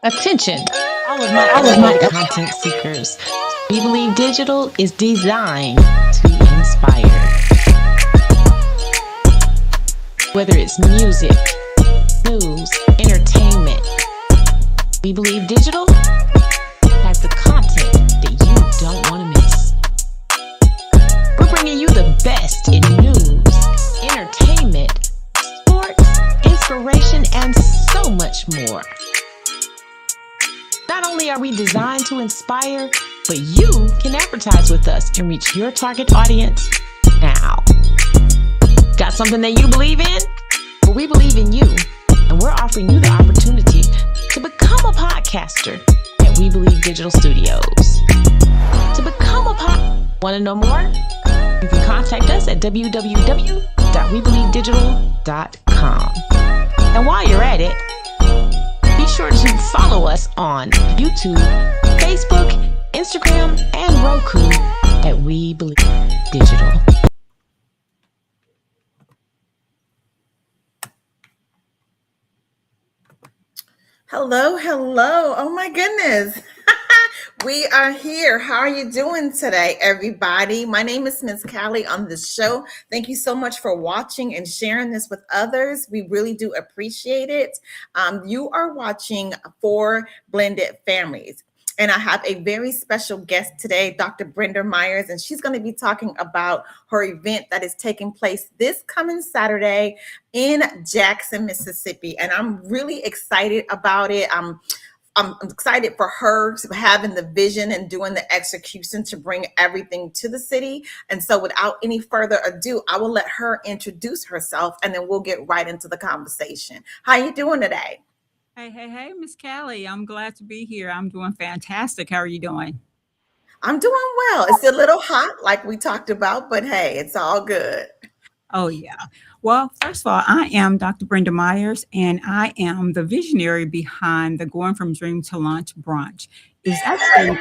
Attention, all of my content seekers. We Believe Digital is designed to inspire. Whether it's music, news, entertainment, We Believe Digital has the content that you don't want to miss. We're bringing you the best in news, entertainment, sports, inspiration, and so much more. Not only are we designed to inspire, but you can advertise with us and reach your target audience now. Got something that you believe in? Well, we believe in you, and we're offering you the opportunity to become a podcaster at We Believe Digital Studios. To become a want to know more? You can contact us at www.webelievedigital.com. And while you're at it, be sure to follow us on YouTube, Facebook, Instagram, and Roku at We Believe Digital. Hello. Oh my goodness. We are here. How are you doing today, everybody? My name is Miss Callie on the show. Thank you so much for watching and sharing this with others. We really do appreciate it. You are watching For Blended Families. And I have a very special guest today, Dr. Brenda Myers, and she's going to be talking about her event that is taking place this coming Saturday in Jackson, Mississippi. And I'm really excited about it. I'm excited for her having the vision and doing the execution to bring everything to the city. And so without any further ado, I will let her introduce herself and then we'll get right into the conversation. How you doing today? Hey, Miss Callie. I'm glad to be here. I'm doing fantastic. How are you doing? I'm doing well. It's a little hot like we talked about, but hey, it's all good. Oh, yeah. Well, first of all, I am Dr. Brenda Myers, and I am the visionary behind the Going From Dream to Launch brunch. It's actually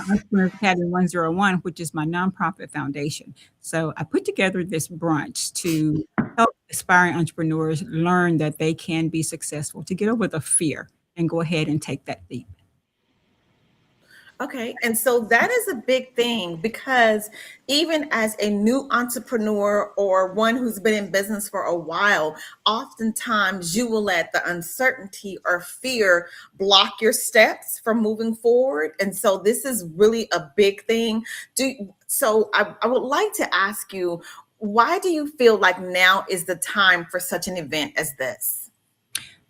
Entrepreneurs Academy 101, which is my nonprofit foundation. So I put together this brunch to help aspiring entrepreneurs learn that they can be successful, to get over the fear and go ahead and take that leap. Okay. And so that is a big thing because even as a new entrepreneur or one who's been in business for a while, oftentimes you will let the uncertainty or fear block your steps from moving forward. And so this is really a big thing. I would like to ask you, why do you feel like now is the time for such an event as this?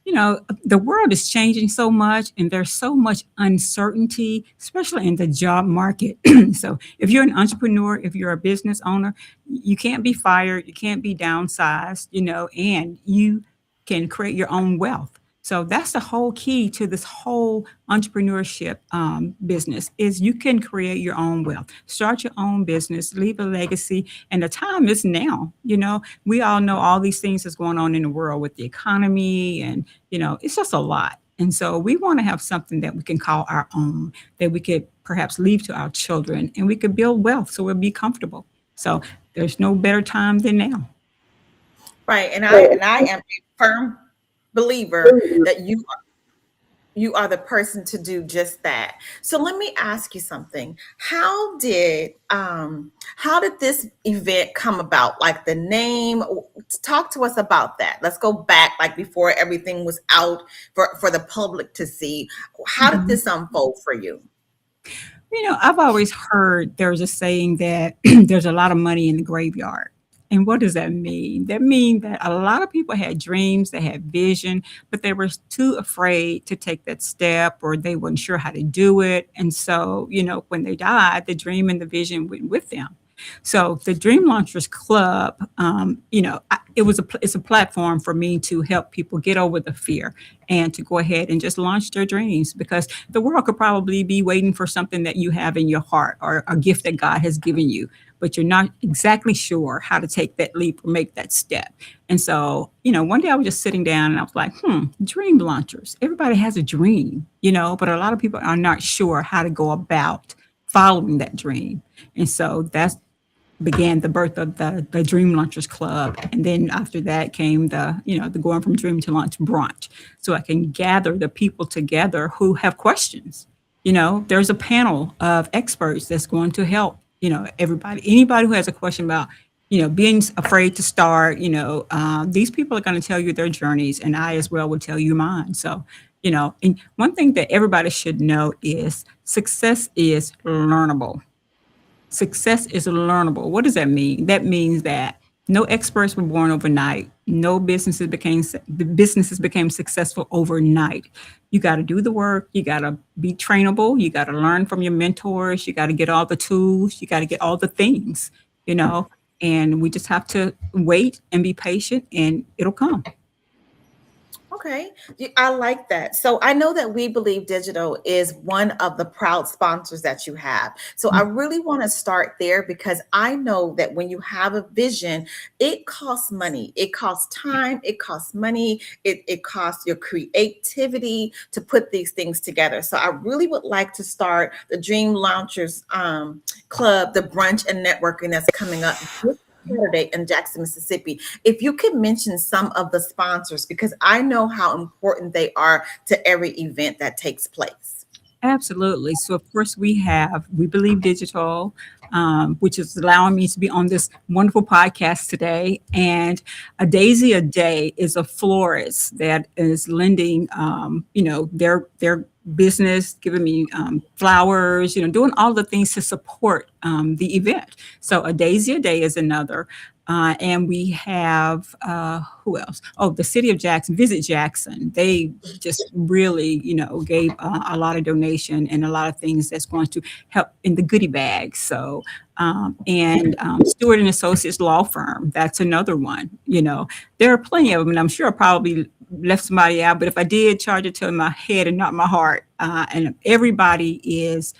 You know, the world is changing so much and there's so much uncertainty, especially in the job market. So if you're an entrepreneur, if you're a business owner, you can't be fired, you can't be downsized, and you can create your own wealth. So that's the whole key to this whole entrepreneurship business is you can create your own wealth, start your own business, leave a legacy. And the time is now. We all know all these things that's going on in the world with the economy and, it's just a lot. And so we want to have something that we can call our own, that we could perhaps leave to our children and we could build wealth so we'll be comfortable. So there's no better time than now. Right. And I am a firm believer that you are the person to do just that. So let me ask you something. How did this event come about? Like the name, talk to us about that. Let's go back like before everything was out for the public to see. How did this unfold for you? I've always heard there's a saying that there's a lot of money in the graveyard. And what does that mean? That means that a lot of people had dreams, they had vision, but they were too afraid to take that step or they weren't sure how to do it. And so, when they died, the dream and the vision went with them. So the Dream Launchers Club, it's a platform for me to help people get over the fear and to go ahead and just launch their dreams because the world could probably be waiting for something that you have in your heart or a gift that God has given you, but you're not exactly sure how to take that leap or make that step. And so, one day I was just sitting down and I was like, dream launchers. Everybody has a dream, but a lot of people are not sure how to go about following that dream. And so that's began the birth of the Dream Launchers Club. And then after that came the Going from Dream to Launch brunch. So I can gather the people together who have questions. There's a panel of experts that's going to help, anybody who has a question about, being afraid to start, these people are going to tell you their journeys, and I as well would tell you mine. So, and one thing that everybody should know is success is learnable. Success is learnable. What does that mean? That means that no experts were born overnight. No businesses became successful overnight. You got to do the work. You got to be trainable. You got to learn from your mentors. You got to get all the tools. You got to get all the things, and we just have to wait and be patient, and it'll come. Okay, I like that. So I know that We Believe Digital is one of the proud sponsors that you have. So I really want to start there, because I know that when you have a vision, it costs money. It costs time. It costs money. It costs your creativity to put these things together. So I really would like to start the Dream Launchers Club, the brunch and networking that's coming up this Saturday in Jackson, Mississippi. If you could mention some of the sponsors, because I know how important they are to every event that takes place. Absolutely. So, of course, we have We Believe Digital, which is allowing me to be on this wonderful podcast today. And A Daisy a Day is a florist that is lending, their business, giving me flowers, doing all the things to support the event. So A Daisy a Day is another. And we have, who else? Oh, the city of Jackson, Visit Jackson. They just really, gave a lot of donation and a lot of things that's going to help in the goodie bags. So, and Stewart and Associates Law Firm, that's another one. There are plenty of them, and I'm sure I probably left somebody out, but if I did, charge it to my head and not my heart. And everybody is,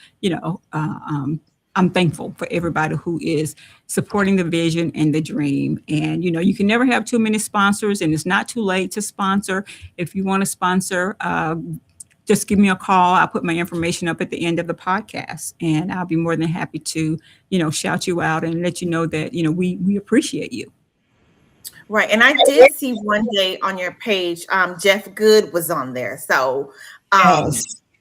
I'm thankful for everybody who is supporting the vision and the dream. And, you can never have too many sponsors, and it's not too late to sponsor. If you want to sponsor, just give me a call. I'll put my information up at the end of the podcast, and I'll be more than happy to, shout you out and let you know that, we appreciate you. Right. And I did see one day on your page, Jeff Good was on there. So,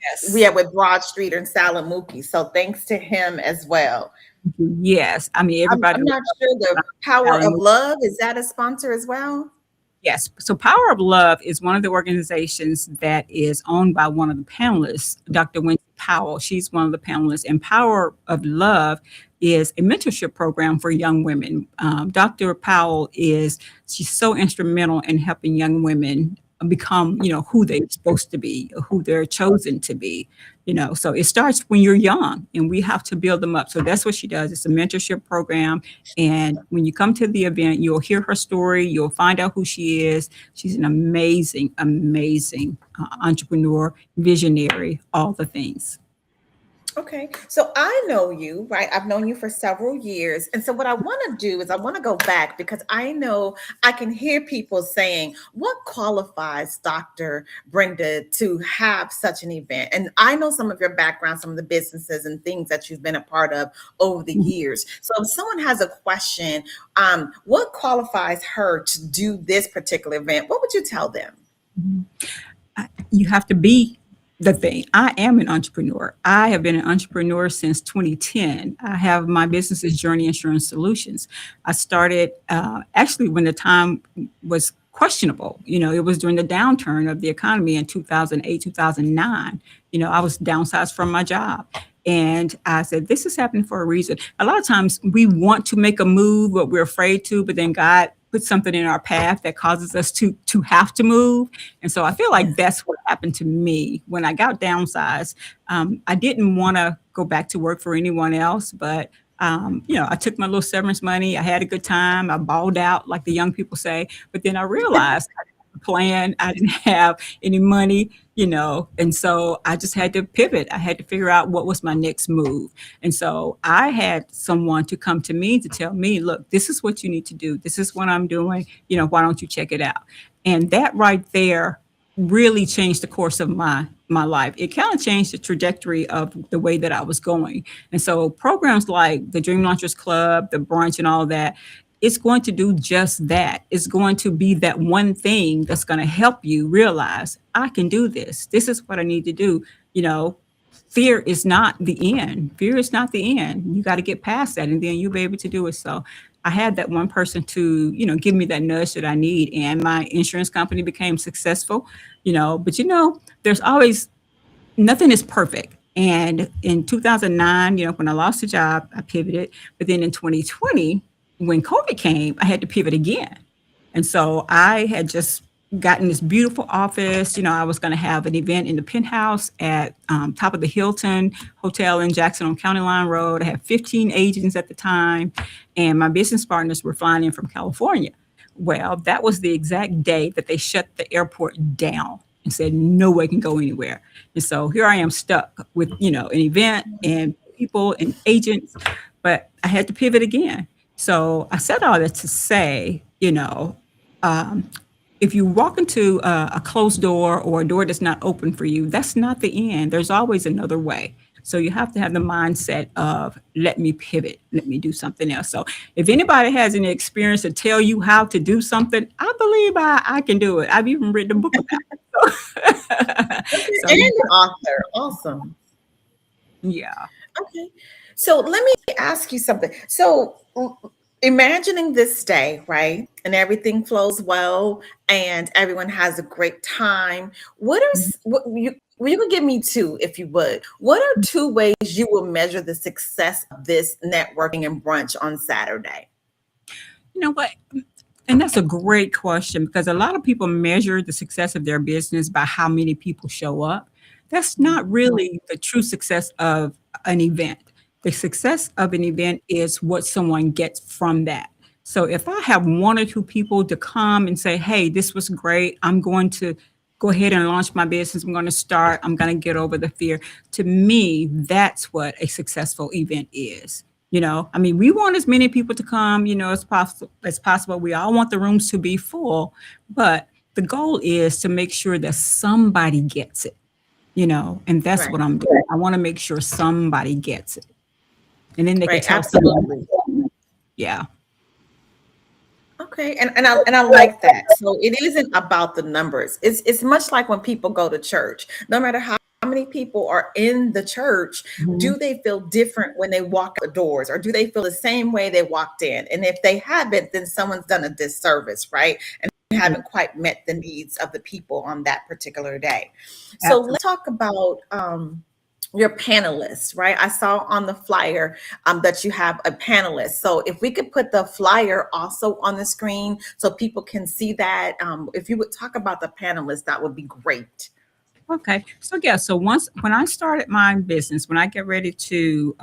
Yes. we are with Broad Street and Salamuki. So thanks to him as well. Yes. I mean, everybody. I'm not sure the Power of Love, is that a sponsor as well? Yes. So Power of Love is one of the organizations that is owned by one of the panelists, Dr. Wendy Powell. She's one of the panelists. And Power of Love is a mentorship program for young women. Dr. Powell she's so instrumental in helping young women become, who they're supposed to be, or who they're chosen to be, so it starts when you're young, and we have to build them up. So that's what she does. It's a mentorship program. And when you come to the event, you'll hear her story. You'll find out who she is. She's an amazing, amazing entrepreneur, visionary, all the things. Okay, so I know you, right? I've known you for several years. And so what I want to do is I want to go back, because I know I can hear people saying, what qualifies Dr. Brenda to have such an event? And I know some of your background, some of the businesses and things that you've been a part of over the years. So if someone has a question, what qualifies her to do this particular event? What would you tell them? You have to be the thing. I am an entrepreneur. I have been an entrepreneur since 2010. I have my business is Journey Insurance Solutions. I started actually when the time was questionable. It was during the downturn of the economy in 2008, 2009. I was downsized from my job. And I said, this is happening for a reason. A lot of times we want to make a move, but we're afraid to, but then God put something in our path that causes us to have to move. And so I feel like that's what happened to me when I got downsized. I didn't want to go back to work for anyone else, but I took my little severance money. I had a good time. I balled out, like the young people say. But then I realized I didn't have a plan. I didn't have any money, and so I just had to pivot. I had to figure out what was my next move. And so I had someone to come to me to tell me, look, this is what you need to do. This is what I'm doing. Why don't you check it out? And that right there really changed the course of my my life. It kind of changed the trajectory of the way that I was going. And so programs like the Dream Launchers Club, the brunch and all that, it's going to do just that. It's going to be that one thing that's going to help you realize I can do this. This is what I need to do. You know, fear is not the end. Fear is not the end. You got to get past that and then you'll be able to do it. So I had that one person to, give me that nudge that I need. And my insurance company became successful, but there's always nothing is perfect. And in 2009, when I lost the job, I pivoted. But then in 2020, when COVID came, I had to pivot again. And so I had just gotten this beautiful office. I was going to have an event in the penthouse at top of the Hilton Hotel in Jackson on County Line Road. I had 15 agents at the time, and my business partners were flying in from California. Well, that was the exact day that they shut the airport down and said no one can go anywhere. And so here I am stuck with, an event and people and agents, but I had to pivot again. So I said all that to say, if you walk into a closed door or a door that's not open for you, that's not the end. There's always another way. So you have to have the mindset of, let me pivot, let me do something else. So if anybody has any experience to tell you how to do something, I believe I can do it. I've even written a book about it. And an author. Awesome. Yeah. Okay. So let me ask you something. So imagining this day, right? And everything flows well and everyone has a great time. What you could give me two, if you would. What are two ways you will measure the success of this networking and brunch on Saturday? You know what? And that's a great question because a lot of people measure the success of their business by how many people show up. That's not really the true success of an event. The success of an event is what someone gets from that. So if I have one or two people to come and say, hey, this was great, I'm going to go ahead and launch my business. I'm going to start. I'm going to get over the fear. To me, that's what a successful event is. We want as many people to come, as possible. We all want the rooms to be full, but the goal is to make sure that somebody gets it, and that's Right. what I'm doing. I want to make sure somebody gets it. And then they can Right. tell Absolutely. someone. Yeah. Okay, and I like that. So it isn't about the numbers. It's much like when people go to church. No matter how many people are in the church, do they feel different when they walk out the doors, or do they feel the same way they walked in? And if they haven't, then someone's done a disservice, right? And they haven't quite met the needs of the people on that particular day. So Absolutely. let's talk about your panelists, right? I saw on the flyer that you have a panelist. So if we could put the flyer also on the screen so people can see that, if you would talk about the panelists, that would be great. Okay. So yeah. So when I started my business, when I get ready to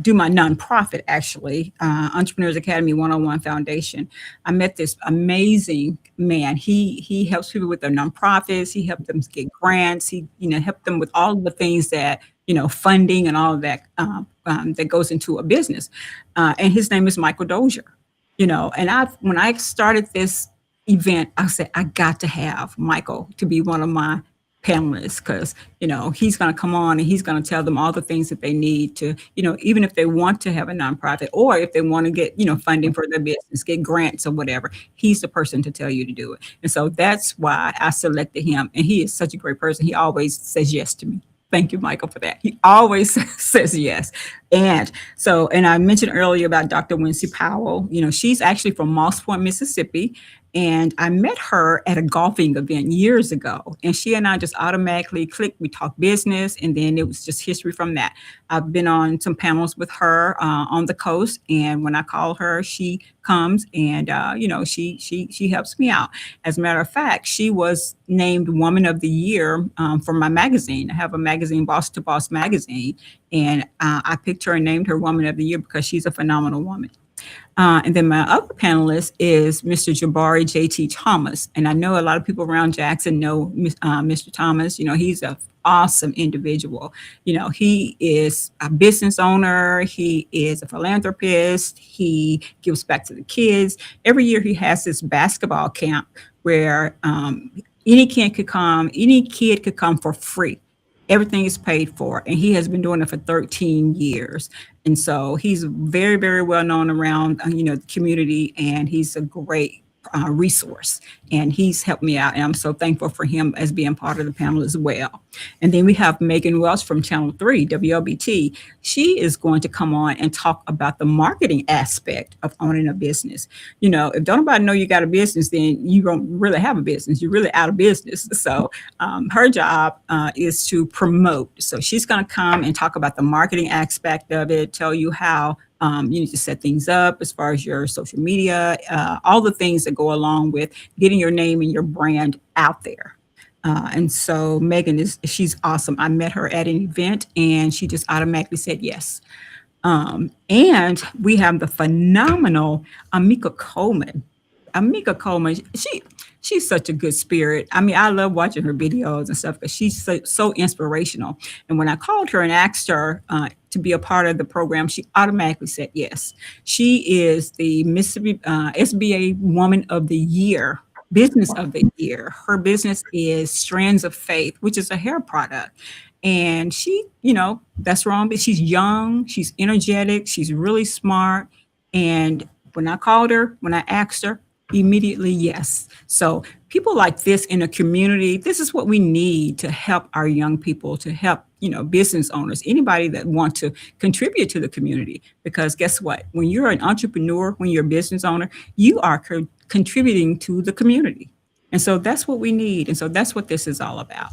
do my nonprofit, actually, Entrepreneurs Academy 101 Foundation, I met this amazing man. He helps people with their nonprofits. He helped them get grants. He helped them with all of the things that funding and all of that that goes into a business. And his name is Michael Dozier. And when I started this event, I said I got to have Michael to be one of my panelists because he's going to come on and he's going to tell them all the things that they need to even if they want to have a nonprofit or if they want to get funding for their business, get grants or whatever, he's the person to tell you to do it. And so that's why I selected him, and he is such a great person. He always says yes to me. Thank you, Michael, for that. He always says yes. And I mentioned earlier about Dr. Wincy Powell. She's actually from Moss Point, Mississippi. And I met her at a golfing event years ago. And she and I just automatically clicked. We talked business, and then it was just history from that. I've been on some panels with her on the coast. And when I call her, she comes and, she helps me out. As a matter of fact, she was named Woman of the Year for my magazine. I have a magazine, Boss to Boss magazine. And I picked her and named her Woman of the Year because she's a phenomenal woman. And then my other panelist is Mr. Jabari J.T. Thomas. And I know a lot of people around Jackson know Mr. Thomas. He's an awesome individual. He is a business owner. He is a philanthropist. He gives back to the kids. Every year he has this basketball camp where Any kid could come for free. Everything is paid for, and he has been doing it for 13 years. And so he's very, very well known around, the community, and he's a great resource. And he's helped me out, and I'm so thankful for him as being part of the panel as well. And then we have Megan Welch from Channel 3, WLBT. She is going to come on and talk about the marketing aspect of owning a business. If don't nobody know you got a business, then you don't really have a business. You're really out of business. So her job is to promote. So she's going to come and talk about the marketing aspect of it, tell you how you need to set things up as far as your social media, all the things that go along with getting your name and your brand out there. And so Megan she's awesome. I met her at an event and she just automatically said yes. And we have the phenomenal Amika Coleman. She's such a good spirit. I mean, I love watching her videos and stuff because she's so inspirational. And when I called her and asked her to be a part of the program, she automatically said yes. She is the Mississippi SBA Woman of the Year, Business of the Year. Her business is Strands of Faith, which is a hair product. And she, that's wrong, but she's young, she's energetic, she's really smart. And when I asked her, immediately yes. So people like this in a community, this is what we need to help our young people, to help business owners, anybody that want to contribute to the community. Because guess what, when you're an entrepreneur, when you're a business owner, you are contributing to the community. And so that's what we need. And so that's what this is all about.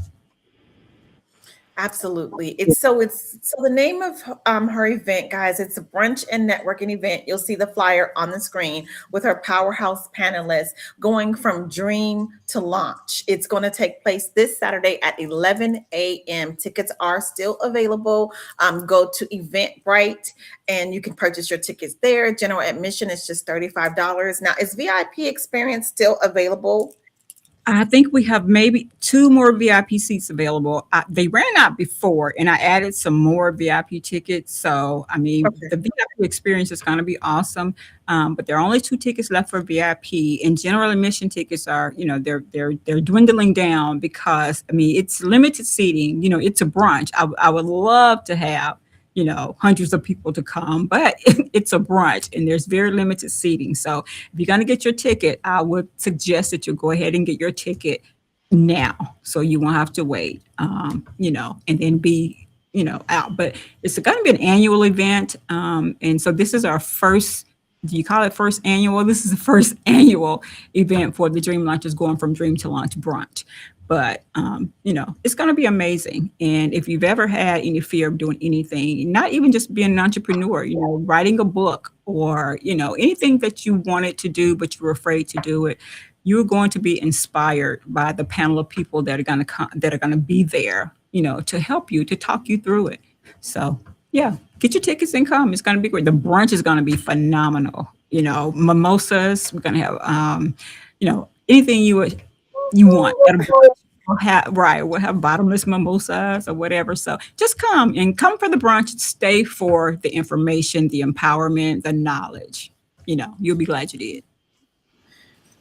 Absolutely. So the name of her event, guys, it's a brunch and networking event. You'll see the flyer on the screen with her powerhouse panelists going from dream to launch. It's going to take place this Saturday at 11 a.m. Tickets are still available. Go to Eventbrite and you can purchase your tickets there. General admission is just $35. Now, is VIP experience still available? I think we have maybe 2 more VIP seats available. They ran out before, and I added some more VIP tickets. So, I mean, okay. The VIP experience is going to be awesome. But there are only 2 tickets left for VIP, and general admission tickets are, they're dwindling down because, I mean, it's limited seating. It's a brunch. I would love to have hundreds of people to come, but it's a brunch and there's very limited seating. So if you're going to get your ticket, I would suggest that you go ahead and get your ticket now, so you won't have to wait, and then be, out. But it's going to be an annual event. And so this is our first, do you call it first annual? This is the first annual event for the Dream Launchers, going from dream to launch brunch. But, it's going to be amazing. And if you've ever had any fear of doing anything, not even just being an entrepreneur, writing a book or, anything that you wanted to do, but you were afraid to do it, you're going to be inspired by the panel of people that are going to come, that are going to be there, to help you, to talk you through it. So, yeah, get your tickets and come. It's going to be great. The brunch is going to be phenomenal. Mimosas. We're going to have, anything you want. We'll have bottomless mimosas or whatever. So just come for the brunch. Stay for the information, the empowerment, the knowledge. You'll be glad you did.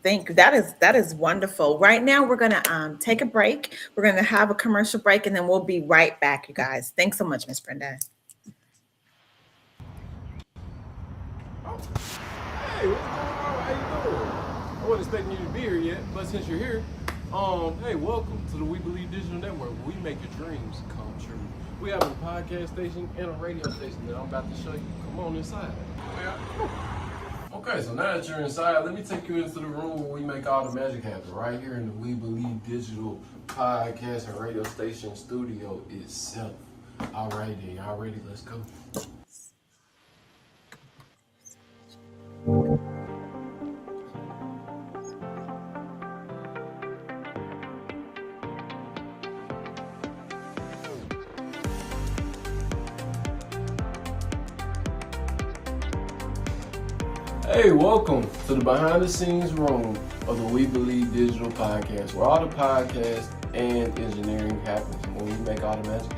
Thank you. That is wonderful. Right now, we're going to take a break. We're going to have a commercial break, and then we'll be right back, you guys. Thanks so much, Miss Brenda. Hey, what's going on? How you doing? I wasn't expecting you to be here yet, but since you're here, hey, welcome to the We Believe Digital Network, where we make your dreams come true. We have a podcast station and a radio station that I'm about to show you. Come on inside. Okay, so now that you're inside, let me take you into the room where we make all the magic happen, right here in the We Believe Digital podcast and radio station studio itself. All right, then, y'all ready? Let's go. Hey, welcome to the behind the scenes room of the We Believe Digital podcast, where all the podcast and engineering happens when we make all the magic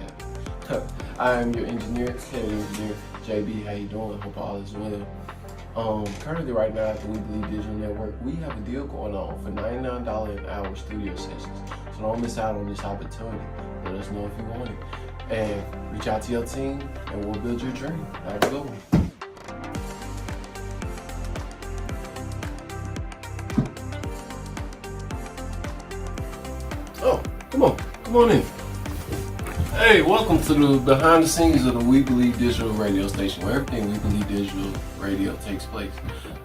happen. I am your engineer, head engineer, JB. How you doing? Hope all is well. Currently right now at the We Believe Digital Network, we have a deal going on for $99 an hour studio sessions. So don't miss out on this opportunity. Let us know if you want it. And reach out to your team and we'll build your dream. Have a good one. Oh, come on in. Hey, welcome to the behind the scenes of the We Believe Digital radio station, where everything We Believe Digital radio takes place.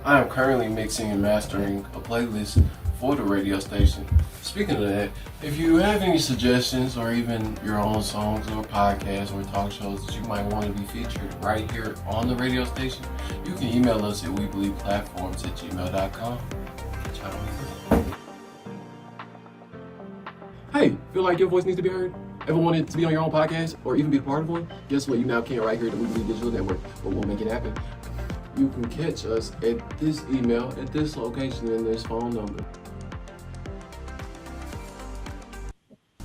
I am currently mixing and mastering a playlist for the radio station. Speaking of that, if you have any suggestions or even your own songs or podcasts or talk shows that you might want to be featured right here on the radio station, you can email us at webelieveplatforms@gmail.com. Catch y'all on the next. Hey, feel like your voice needs to be heard? Ever wanted to be on your own podcast or even be a part of one? Guess what? You now can right here at the We Believe Digital Network. But we'll make it happen. You can catch us at this email, at this location, and this phone number.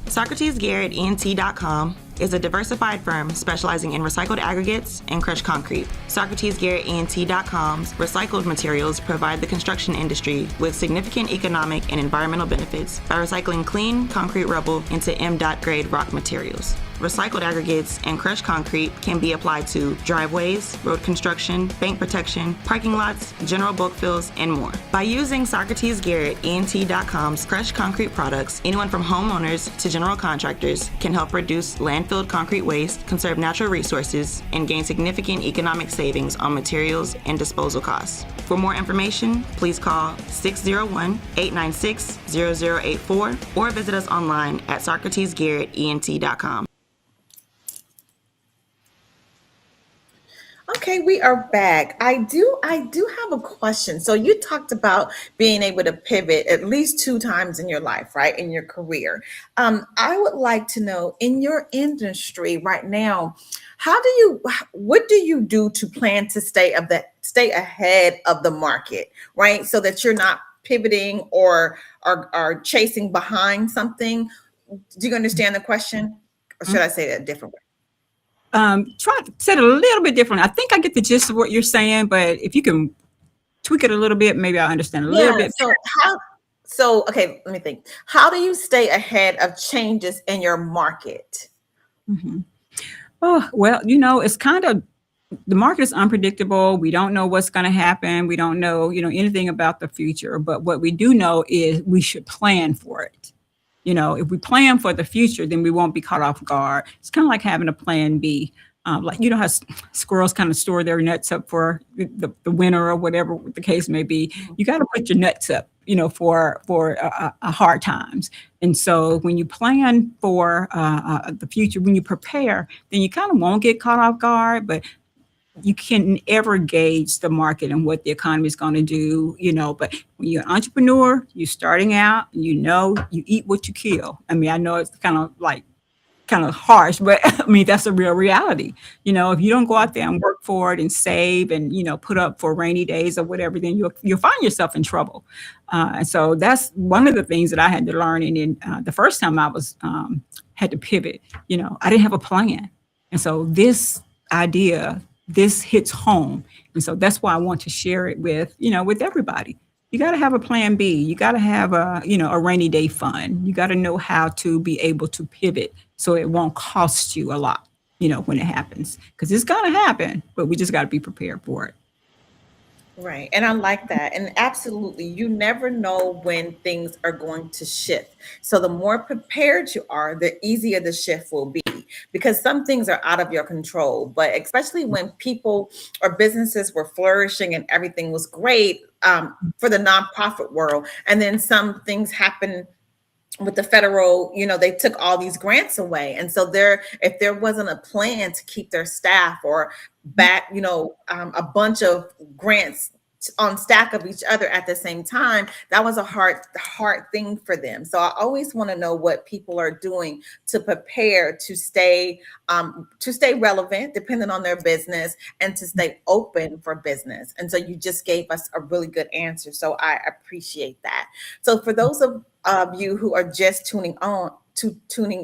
SocratesGarrettENT.com is a diversified firm specializing in recycled aggregates and crushed concrete. SocratesGarrettENT.com's recycled materials provide the construction industry with significant economic and environmental benefits by recycling clean concrete rubble into M.DOT grade rock materials. Recycled aggregates and crushed concrete can be applied to driveways, road construction, bank protection, parking lots, general bulk fills, and more. By using SocratesGarrettENT.com's crushed concrete products, anyone from homeowners to general contractors can help reduce landfilled concrete waste, conserve natural resources, and gain significant economic savings on materials and disposal costs. For more information, please call 601-896-0084 or visit us online at SocratesGarrettENT.com. Okay, we are back. I do have a question. So you talked about being able to pivot at least 2 times in your life, right? In your career. I would like to know, in your industry right now, what do you do to plan to stay ahead of the market, right? So that you're not pivoting or are chasing behind something. Do you understand the question? Or should I say that a different way? Try to say it a little bit different. I think I get the gist of what you're saying, but if you can tweak it a little bit, maybe I'll understand a little bit. Okay, let me think. How do you stay ahead of changes in your market? Mm-hmm. Oh, well, it's kind of, the market is unpredictable. We don't know what's going to happen. We don't know, anything about the future, but what we do know is we should plan for it. If we plan for the future, then we won't be caught off guard. It's kind of like having a plan B. Like, how squirrels kind of store their nuts up for the winter or whatever the case may be. You got to put your nuts up, for hard times. And so when you plan for the future, when you prepare, then you kind of won't get caught off guard, but you can never gauge the market and what the economy is going to do, but when you're an entrepreneur, you're starting out, and you eat what you kill. I mean, I know it's kind of harsh, but I mean, that's a real reality. If you don't go out there and work for it and save and, put up for rainy days or whatever, then you'll find yourself in trouble. And so that's one of the things that I had to learn. And then the first time I was had to pivot, I didn't have a plan. And so this hits home. And so that's why I want to share it with everybody. You got to have a plan B. You got to have a rainy day fund. You got to know how to be able to pivot so it won't cost you a lot, when it happens, because it's going to happen, but we just got to be prepared for it. Right. And I like that. And absolutely, you never know when things are going to shift. So the more prepared you are, the easier the shift will be, because some things are out of your control. But especially when people or businesses were flourishing and everything was great for the nonprofit world, and then some things happen with the federal, they took all these grants away. And so if there wasn't a plan to keep their staff or back, a bunch of grants on stack of each other at the same time, that was a hard thing for them. So I always want to know what people are doing to prepare to stay relevant, depending on their business, and to stay open for business. And so you just gave us a really good answer. So I appreciate that. So for those of you who are just tuning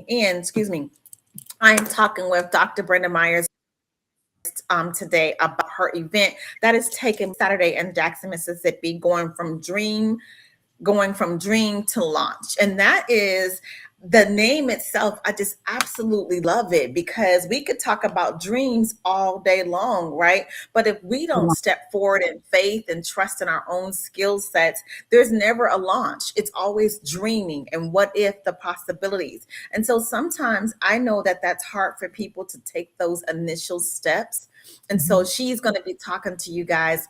in, I am talking with Dr. Brenda Myers, today about her event that is taking Saturday in Jackson, Mississippi, going from dream to launch. And that is the name itself. I just absolutely love it because we could talk about dreams all day long, right? But if we don't step forward in faith and trust in our own skill sets, there's never a launch. It's always dreaming and what if the possibilities. And so sometimes I know that that's hard for people to take those initial steps. And so she's going to be talking to you guys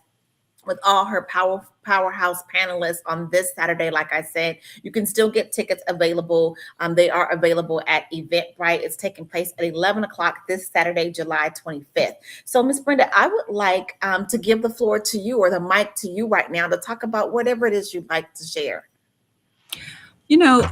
with all her powerhouse panelists on this Saturday. Like I said, you can still get tickets available. They are available at Eventbrite. It's taking place at 11 o'clock this Saturday, July 25th. So, Miss Brenda, I would like to give the floor to you or the mic to you right now to talk about whatever it is you'd like to share. You know,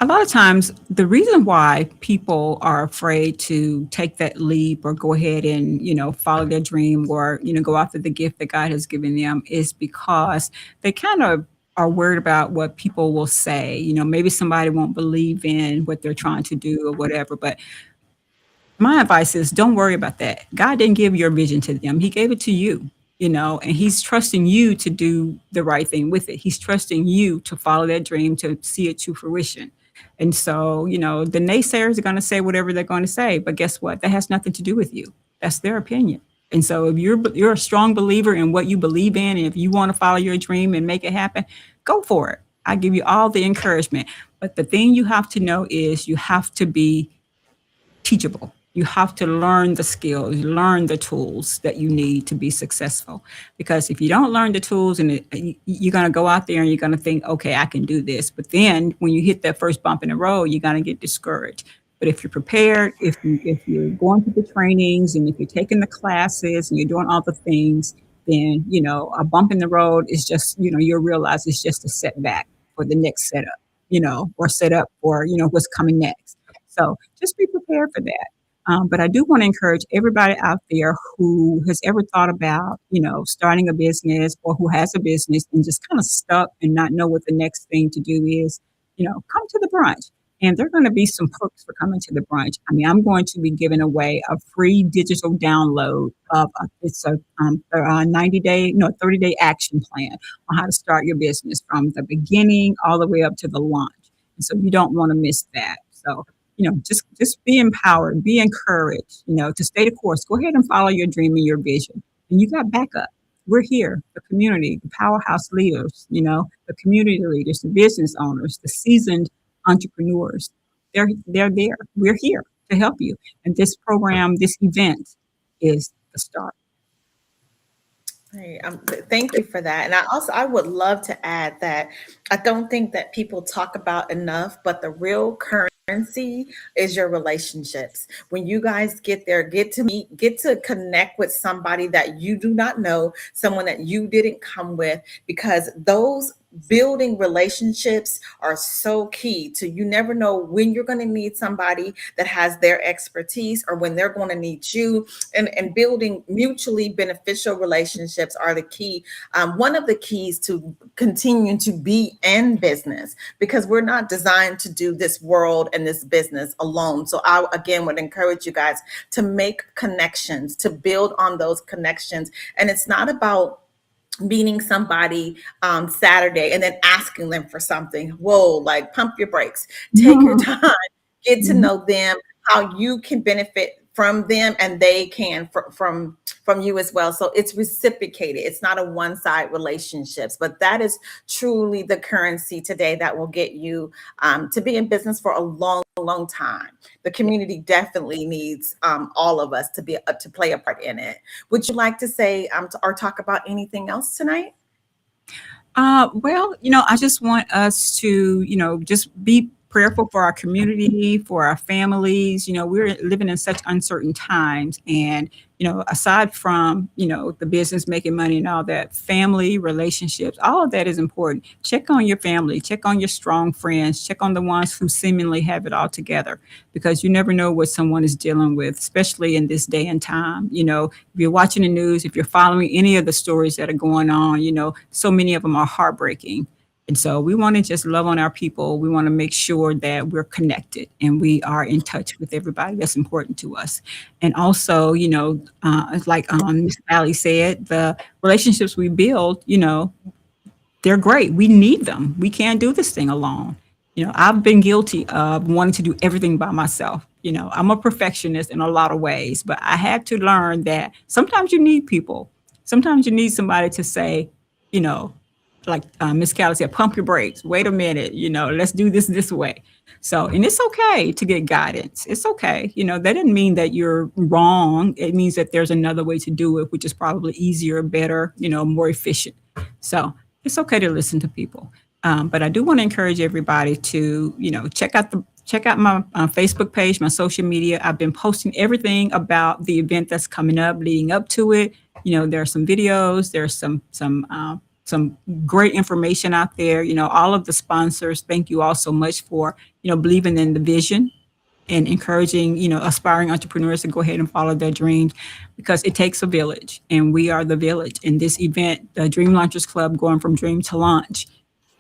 a lot of times the reason why people are afraid to take that leap or go ahead and, follow their dream or, go after the gift that God has given them is because they kind of are worried about what people will say. Maybe somebody won't believe in what they're trying to do or whatever. But my advice is don't worry about that. God didn't give your vision to them. He gave it to you, and he's trusting you to do the right thing with it. He's trusting you to follow that dream, to see it to fruition. And so, the naysayers are going to say whatever they're going to say, but guess what? That has nothing to do with you. That's their opinion. And so if you're a strong believer in what you believe in, and if you want to follow your dream and make it happen, go for it. I give you all the encouragement. But the thing you have to know is you have to be teachable. You have to learn the skills, learn the tools that you need to be successful. Because if you don't learn the tools and you're going to go out there and you're going to think, okay, I can do this. But then when you hit that first bump in the road, you're going to get discouraged. But if you're prepared, if you're going through the trainings and if you're taking the classes and you're doing all the things, then, a bump in the road is just, you'll realize it's just a setback for the next setup, or setup for, what's coming next. So just be prepared for that. But I do want to encourage everybody out there who has ever thought about, starting a business or who has a business and just kind of stuck and not know what the next thing to do is, come to the brunch. And there are going to be some perks for coming to the brunch. I mean, I'm going to be giving away a free digital download of it's a 30-day action plan on how to start your business from the beginning all the way up to the launch. And so you don't want to miss that. So just be empowered, be encouraged, to stay the course. Go ahead and follow your dream and your vision. And you got backup. We're here, the community, the powerhouse leaders, the community leaders, the business owners, the seasoned entrepreneurs. They're there. We're here to help you. And this program, this event is the start. Hey, thank you for that. And I would love to add that I don't think that people talk about enough, but the real currency is your relationships. When you guys get there, get to connect with somebody that you do not know, someone that you didn't come with, because those building relationships are so key to, you never know when you're going to need somebody that has their expertise or when they're going to need you, and building mutually beneficial relationships are the key. One of the keys to continuing to be in business, because we're not designed to do this world and this business alone. So I, again, would encourage you guys to make connections, to build on those connections. And it's not about meeting somebody Saturday and then asking them for something. Whoa, like pump your brakes, take your time, get to know them, how you can benefit from them and they can from you as well. So it's reciprocated. It's not a one-side relationships, but that is truly the currency today that will get you to be in business for a long time. The community definitely needs all of us to play a part in it. Would you like to say or talk about anything else tonight? Well, I just want us to, just be prayerful for our community, for our families. We're living in such uncertain times. And, aside from, the business making money and all that, family, relationships, all of that is important. Check on your family, check on your strong friends, check on the ones who seemingly have it all together, because you never know what someone is dealing with, especially in this day and time. If you're watching the news, if you're following any of the stories that are going on, so many of them are heartbreaking. And so we want to just love on our people. We want to make sure that we're connected and we are in touch with everybody that's important to us. And also, like Ms. Valley said, the relationships we build, they're great. We need them. We can't do this thing alone. I've been guilty of wanting to do everything by myself. I'm a perfectionist in a lot of ways, but I had to learn that sometimes you need people. Sometimes you need somebody to say, like Miss Callie said, pump your brakes. Wait a minute, let's do this way. So, and it's okay to get guidance. It's okay. That doesn't mean that you're wrong. It means that there's another way to do it, which is probably easier, better, more efficient. So it's okay to listen to people. But I do want to encourage everybody to, check out my Facebook page, my social media. I've been posting everything about the event that's coming up, leading up to it. There are some videos, there's some great information out there. All of the sponsors, thank you all so much for, believing in the vision and encouraging, aspiring entrepreneurs to go ahead and follow their dreams, because it takes a village, and we are the village. In this event, the Dream Launchers Club, going from dream to launch,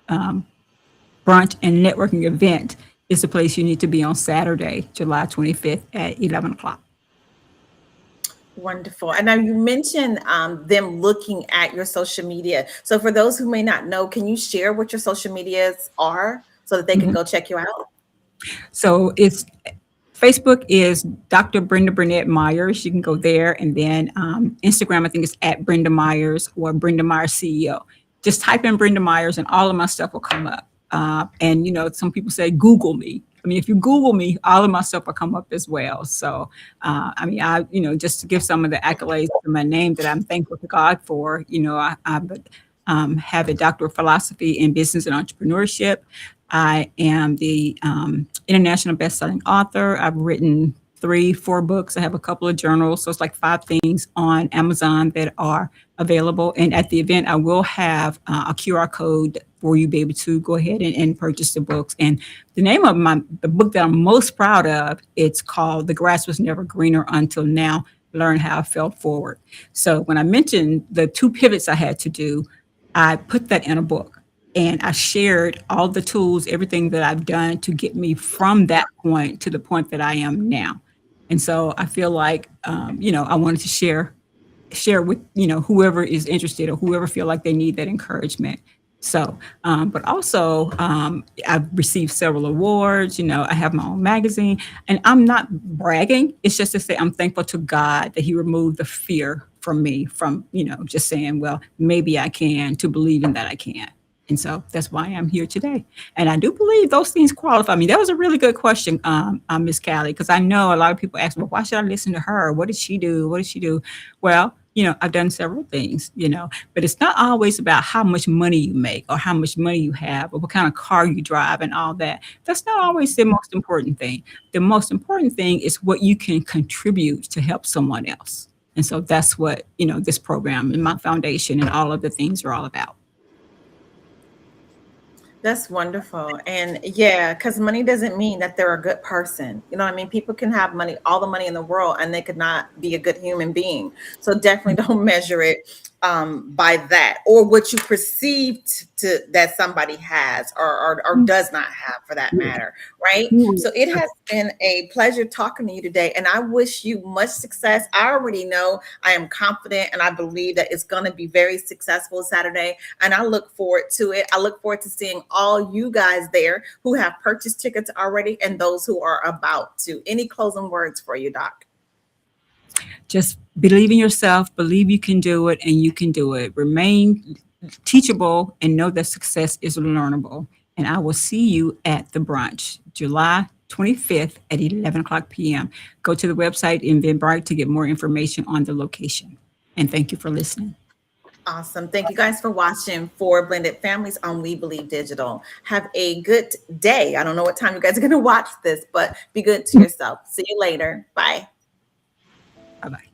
brunch and networking event, is the place you need to be on Saturday, July 25th at 11 o'clock. Wonderful. And now you mentioned them looking at your social media. So for those who may not know, can you share what your social medias are so that they can go check you out? So it's Facebook is Dr. Brenda Burnett Myers. You can go there. And then Instagram, I think it's at Brenda Myers or Brenda Myers CEO. Just type in Brenda Myers and all of my stuff will come up. And, some people say, Google me. I mean, if you Google me, all of my stuff will come up as well. So, just to give some of the accolades to my name that I'm thankful to God for, I have a doctor of philosophy in business and entrepreneurship. I am the international best-selling author. I've written 3-4 books. I have a couple of journals. So it's like 5 things on Amazon that are available. And at the event, I will have a QR code for you to be able to go ahead and purchase the books. And the name of the book that I'm most proud of, it's called The Grass Was Never Greener Until Now, Learn How I Fell Forward. So when I mentioned the 2 pivots I had to do, I put that in a book. And I shared all the tools, everything that I've done to get me from that point to the point that I am now. And so I feel like, I wanted to share with, whoever is interested or whoever feel like they need that encouragement. So, but also I've received several awards, I have my own magazine, and I'm not bragging. It's just to say I'm thankful to God that he removed the fear from me from, just saying, well, maybe I can, to believing that I can. And so that's why I'm here today. And I do believe those things qualify me. That was a really good question, Ms. Callie, because I know a lot of people ask, well, why should I listen to her? What did she do? What did she do? Well, I've done several things, but it's not always about how much money you make or how much money you have or what kind of car you drive and all that. That's not always the most important thing. The most important thing is what you can contribute to help someone else. And so that's what, this program and my foundation and all of the things are all about. That's wonderful. And yeah, because money doesn't mean that they're a good person. You know what I mean? People can have money, all the money in the world, and they could not be a good human being. So definitely don't measure it by that, or what you perceive to that somebody has or does not have, for that matter, right? So it has been a pleasure talking to you today, and I wish you much success. I already know, I am confident, and I believe that it's going to be very successful Saturday, and I look forward to it. I look forward to seeing all you guys there who have purchased tickets already and those who are about to. Any closing words for you, Doc? Just believe in yourself, believe you can do it, and you can do it. Remain teachable and know that success is learnable. And I will see you at the brunch, July 25th at 11 o'clock p.m. Go to the website in Eventbrite to get more information on the location. And thank you for listening. Awesome. Thank you guys for watching for Blended Families on We Believe Digital. Have a good day. I don't know what time you guys are going to watch this, but be good to yourself. See you later. Bye. Bye-bye.